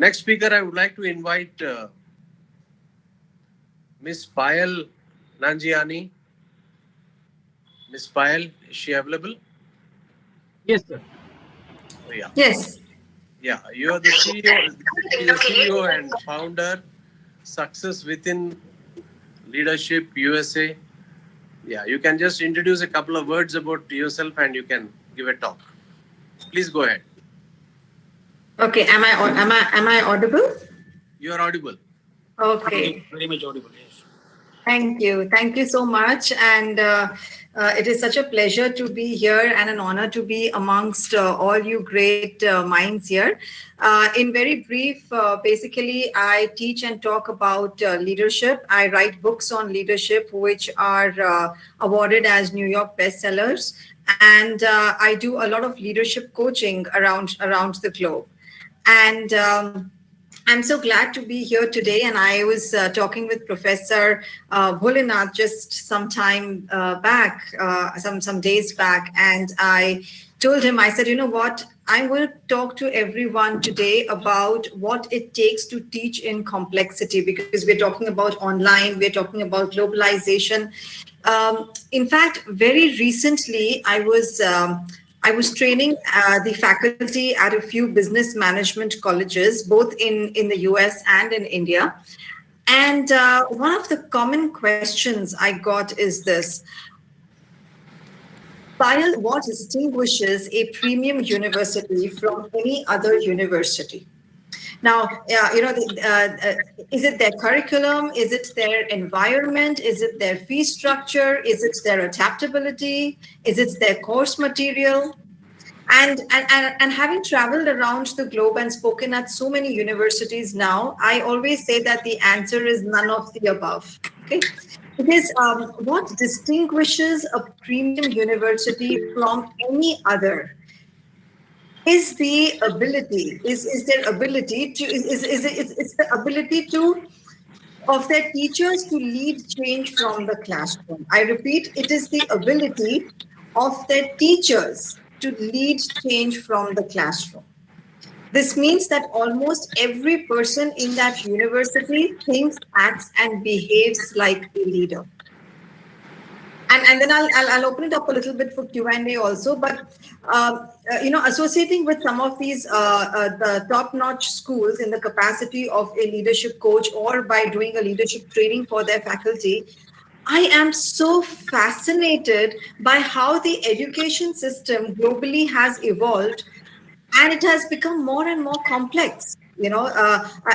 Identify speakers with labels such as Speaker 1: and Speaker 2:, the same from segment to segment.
Speaker 1: Next speaker, I would like to invite Miss Payal Nanjiani. Miss Payal, is she available?
Speaker 2: Yes, sir.
Speaker 1: Oh, yeah.
Speaker 3: Yes.
Speaker 1: Yeah, you are the CEO and founder, Success Within Leadership USA. Yeah, you can just introduce a couple of words about yourself and you can give a talk. Please go ahead.
Speaker 3: Okay. Am I audible?
Speaker 1: You are audible.
Speaker 3: Okay.
Speaker 2: Very much audible. Yes.
Speaker 3: Thank you. Thank you so much. And it is such a pleasure to be here and an honor to be amongst all you great minds here. In very brief, basically, I teach and talk about leadership. I write books on leadership, which are awarded as New York bestsellers. And I do a lot of leadership coaching around the globe. And I'm so glad to be here today. And I was talking with Professor Bholinath just some time back, some days back. And I told him, I said, you know what? I will talk to everyone today about what it takes to teach in complexity, because we're talking about online, we're talking about globalization. In fact, very recently, I was training the faculty at a few business management colleges, both in the US and in India. And one of the common questions I got is this: Payal, what distinguishes a premium university from any other university? Now, is it their curriculum? Is it their environment? Is it their fee structure? Is it their adaptability? Is it their course material? And having traveled around the globe and spoken at so many universities now, I always say that the answer is none of the above. Okay, because what distinguishes a premium university from any other is the ability, is their ability to it's the ability to of their teachers to lead change from the classroom. I repeat, it is the ability of their teachers to lead change from the classroom. This means that almost every person in that university thinks, acts, and behaves like a leader. And then I'll open it up a little bit for Q&A also. But associating with some of these the top-notch schools in the capacity of a leadership coach, or by doing a leadership training for their faculty, I am so fascinated by how the education system globally has evolved, and it has become more and more complex.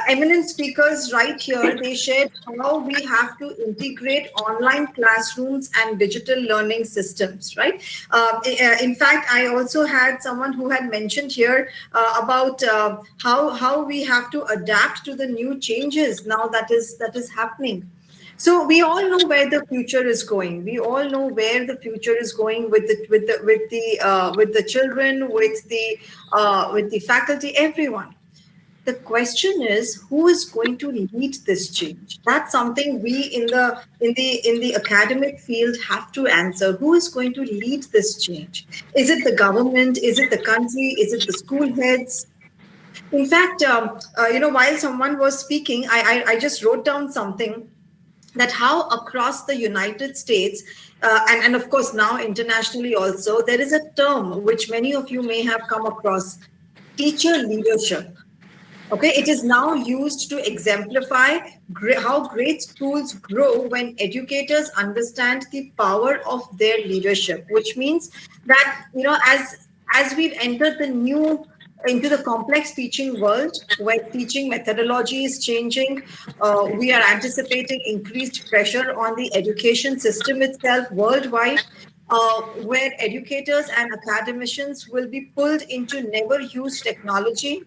Speaker 3: Eminent speakers right here, they shared how we have to integrate online classrooms and digital learning systems, right? In fact, I also had someone who had mentioned here about how we have to adapt to the new changes now that is happening. So we all know where the future is going. We all know where the future is going with the children, with the faculty, everyone. The question is, who is going to lead this change? That's something we in the academic field have to answer. Who is going to lead this change? Is it the government? Is it the country? Is it the school heads? In fact, while someone was speaking, I just wrote down something, that how across the United States, and of course now internationally also, there is a term which many of you may have come across: teacher leadership. Okay, it is now used to exemplify how great schools grow when educators understand the power of their leadership, which means that, as we've entered into the complex teaching world, where teaching methodology is changing, we are anticipating increased pressure on the education system itself worldwide, where educators and academicians will be pulled into never used technology.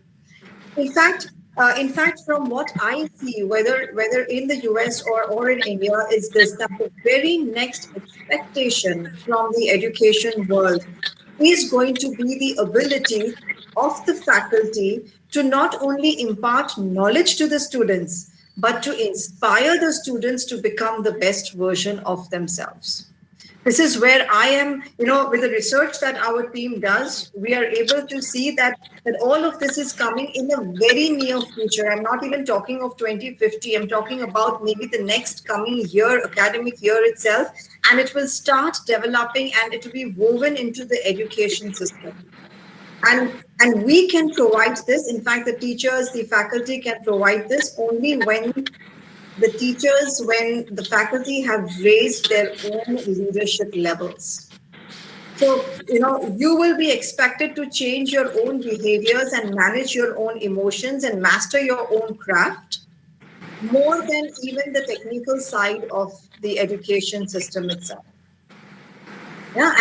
Speaker 3: In fact, from what I see, whether in the US or in India, is this: that the very next expectation from the education world is going to be the ability of the faculty to not only impart knowledge to the students, but to inspire the students to become the best version of themselves. This is where I am, with the research that our team does, we are able to see that all of this is coming in the very near future. I'm not even talking of 2050. I'm talking about maybe the next coming year, academic year itself, and it will start developing and it will be woven into the education system. And we can provide this. In fact, the teachers, the faculty can provide this only when the faculty have raised their own leadership levels. So, you will be expected to change your own behaviors and manage your own emotions and master your own craft more than even the technical side of the education system itself. Yeah,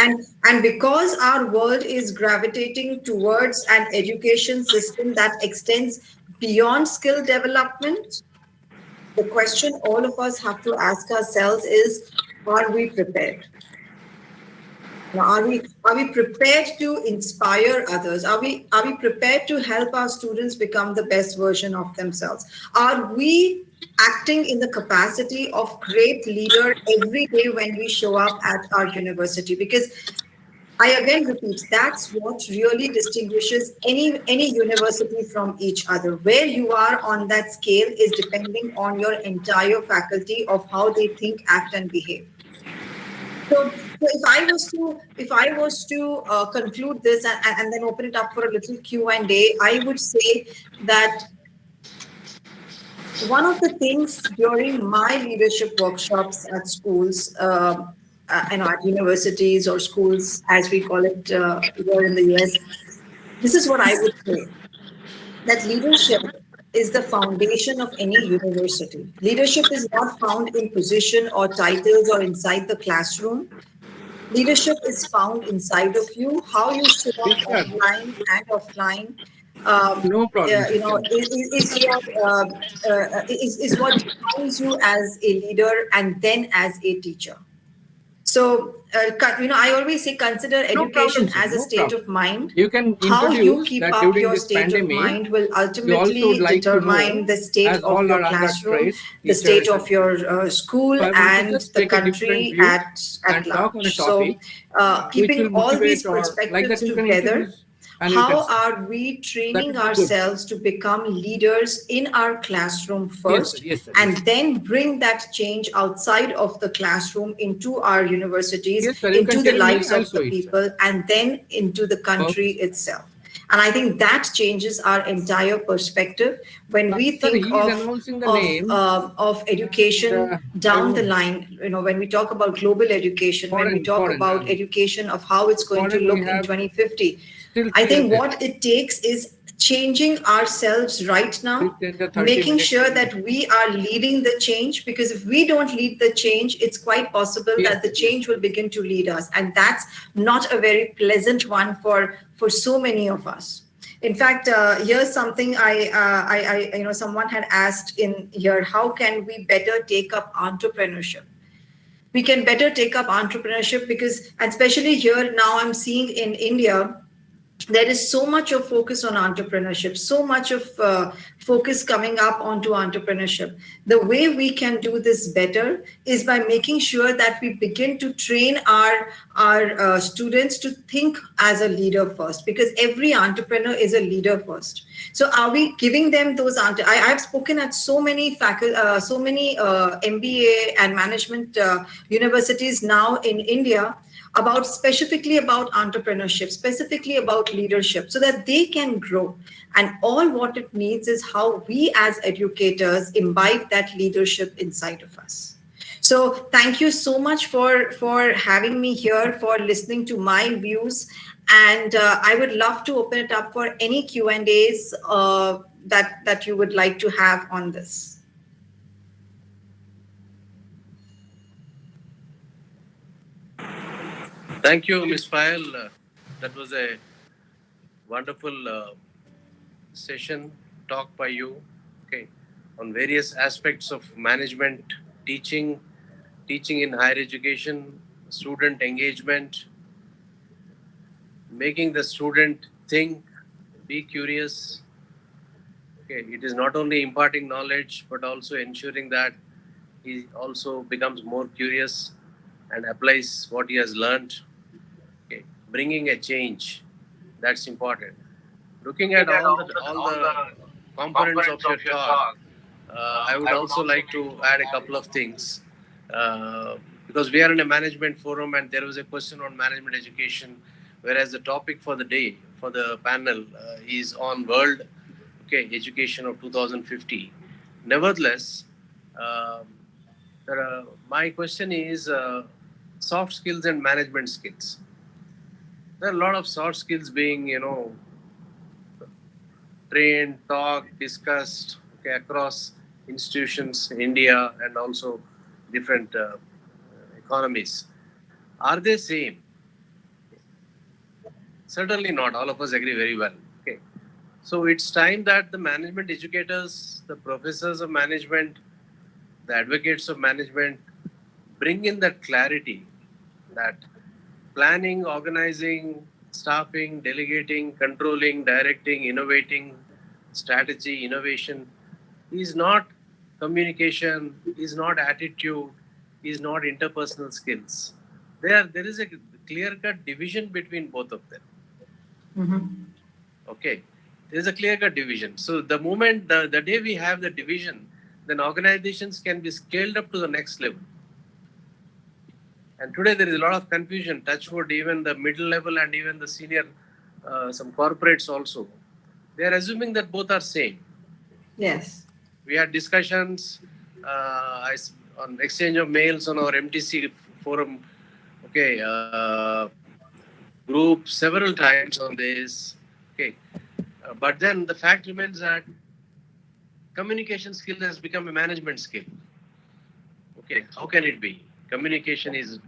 Speaker 3: and because our world is gravitating towards an education system that extends beyond skill development, the question all of us have to ask ourselves is, are we prepared? Now, are we prepared to inspire others? Are we prepared to help our students become the best version of themselves? Are we acting in the capacity of great leader every day when we show up at our university? Because I again repeat, that's what really distinguishes any university from each other. Where you are on that scale is depending on your entire faculty of how they think, act, and behave. So if I was to conclude this and then open it up for a little Q&A, I would say that one of the things during my leadership workshops at schools, at universities or schools, as we call it here in the US, this is what I would say, that leadership is the foundation of any university. Leadership is not found in position or titles or inside the classroom. Leadership is found inside of you, how you show up
Speaker 2: Yes, sir.
Speaker 3: online and offline.
Speaker 2: No problem, sir.
Speaker 3: Is what defines you as a leader and then as a teacher. So, I always say consider
Speaker 2: No problem,
Speaker 3: education
Speaker 2: sir.
Speaker 3: as a
Speaker 2: No
Speaker 3: state
Speaker 2: problem.
Speaker 3: of mind.
Speaker 2: You can
Speaker 3: How you
Speaker 2: introduce
Speaker 3: keep
Speaker 2: that
Speaker 3: up
Speaker 2: during
Speaker 3: your
Speaker 2: this
Speaker 3: state of
Speaker 2: pandemic,
Speaker 3: mind will
Speaker 2: we also would
Speaker 3: ultimately
Speaker 2: like to
Speaker 3: determine
Speaker 2: know,
Speaker 3: the state
Speaker 2: as
Speaker 3: of
Speaker 2: all
Speaker 3: your
Speaker 2: are under
Speaker 3: classroom,
Speaker 2: stress,
Speaker 3: the state
Speaker 2: teachers
Speaker 3: of
Speaker 2: and
Speaker 3: your school,
Speaker 2: so I want to
Speaker 3: and
Speaker 2: just
Speaker 3: the
Speaker 2: take a different
Speaker 3: country
Speaker 2: view
Speaker 3: at
Speaker 2: and talk on a
Speaker 3: large. So,
Speaker 2: topic which
Speaker 3: keeping
Speaker 2: will
Speaker 3: all
Speaker 2: motivate
Speaker 3: these
Speaker 2: or like that
Speaker 3: perspectives
Speaker 2: you can
Speaker 3: together,
Speaker 2: introduce and you can
Speaker 3: how
Speaker 2: start.
Speaker 3: are we
Speaker 2: That
Speaker 3: training
Speaker 2: would be good.
Speaker 3: ourselves to become leaders in our classroom
Speaker 2: Yes, sir.
Speaker 3: first,
Speaker 2: Yes, sir.
Speaker 3: and then bring that change outside of the classroom into our universities,
Speaker 2: Yes, sir. You can
Speaker 3: into the
Speaker 2: tell me.
Speaker 3: lives
Speaker 2: I'll
Speaker 3: of
Speaker 2: show
Speaker 3: the
Speaker 2: it, sir.
Speaker 3: people, and then into the
Speaker 2: Okay,
Speaker 3: country
Speaker 2: sir.
Speaker 3: itself? And I think that changes our entire perspective when we
Speaker 2: Sir,
Speaker 3: think
Speaker 2: he is announcing the
Speaker 3: of
Speaker 2: name
Speaker 3: of
Speaker 2: and
Speaker 3: education
Speaker 2: I
Speaker 3: down the
Speaker 2: would
Speaker 3: line. When we talk about global education, when we talk
Speaker 2: foreign.
Speaker 3: about education of how it's going to
Speaker 2: Foreign we
Speaker 3: look in
Speaker 2: have
Speaker 3: 2050,
Speaker 2: still
Speaker 3: I
Speaker 2: 3
Speaker 3: think
Speaker 2: minutes.
Speaker 3: what it takes is changing ourselves right
Speaker 2: Till
Speaker 3: now,
Speaker 2: 10 to 30
Speaker 3: making
Speaker 2: minutes.
Speaker 3: sure that we are leading the change, because if we don't lead the change, it's quite possible
Speaker 2: Yes,
Speaker 3: that the
Speaker 2: sir. Yes,
Speaker 3: change
Speaker 2: sir.
Speaker 3: will begin to lead us, and that's not a very pleasant one for so many of us. In fact, here's something someone had asked in here: how can we better take up entrepreneurship? We can better take up entrepreneurship because, and especially here now, I'm seeing in India, there is so much of focus on entrepreneurship, so much of focus coming up onto entrepreneurship. The way we can do this better is by making sure that we begin to train our students to think as a leader first, because every entrepreneur is a leader first. So are we giving them those I've spoken at so many MBA and management universities now in India about specifically about entrepreneurship, specifically about leadership, so that they can grow. And all what it needs is how we as educators imbibe that leadership inside of us. So thank you so much for having me here, for listening to my views, and I would love to open it up for any Q&As that you would like to have on this.
Speaker 1: Thank you, Ms. Payal. That was a wonderful session talk by you. Okay, on various aspects of management, teaching, teaching in higher education, student engagement, making the student think, be curious. Okay, it is not only imparting knowledge but also ensuring that he also becomes more curious and applies what he has learned. Okay, bringing a change, that's important. Looking at all the components of your talk, I would also like to add a couple of things. Because we are in a management forum and there was a question on management education, whereas the topic for the day, for the panel, is on World Education of 2050. Nevertheless, um, my question is soft skills and management skills. There are a lot of soft skills being, trained, talked, discussed, across institutions in India and also different economies. Are they same? Certainly not. All of us agree very well. Okay. So it's time that the management educators, the professors of management, the advocates of management bring in that clarity that planning, organizing, staffing, delegating, controlling, directing, innovating, strategy, innovation is not communication, is not attitude, is not interpersonal skills. There is a clear cut division between both of them.
Speaker 3: Mhm.
Speaker 1: Okay. There is a clear cut division. So the moment, the day we have the division, then organizations can be scaled up to the next level. And today there is a lot of confusion. Touchwood, even the middle level and even the senior, some corporates also, they are assuming that both are same.
Speaker 3: Yes.
Speaker 1: We had discussions on exchange of mails on our MTC forum, group several times on this. Okay, but then the fact remains that communication skill has become a management skill. Okay, how can it be? Communication is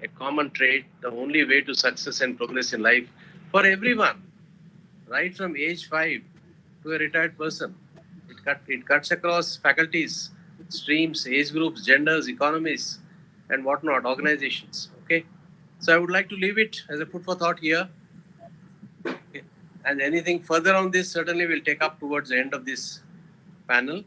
Speaker 1: a common trait, the only way to success and progress in life for everyone, right from age 5 to a retired person. It cuts across faculties, streams, age groups, genders, economies, and whatnot, organizations. Okay, so I would like to leave it as a food for thought here. Okay. And anything further on this, certainly we'll take up towards the end of this panel.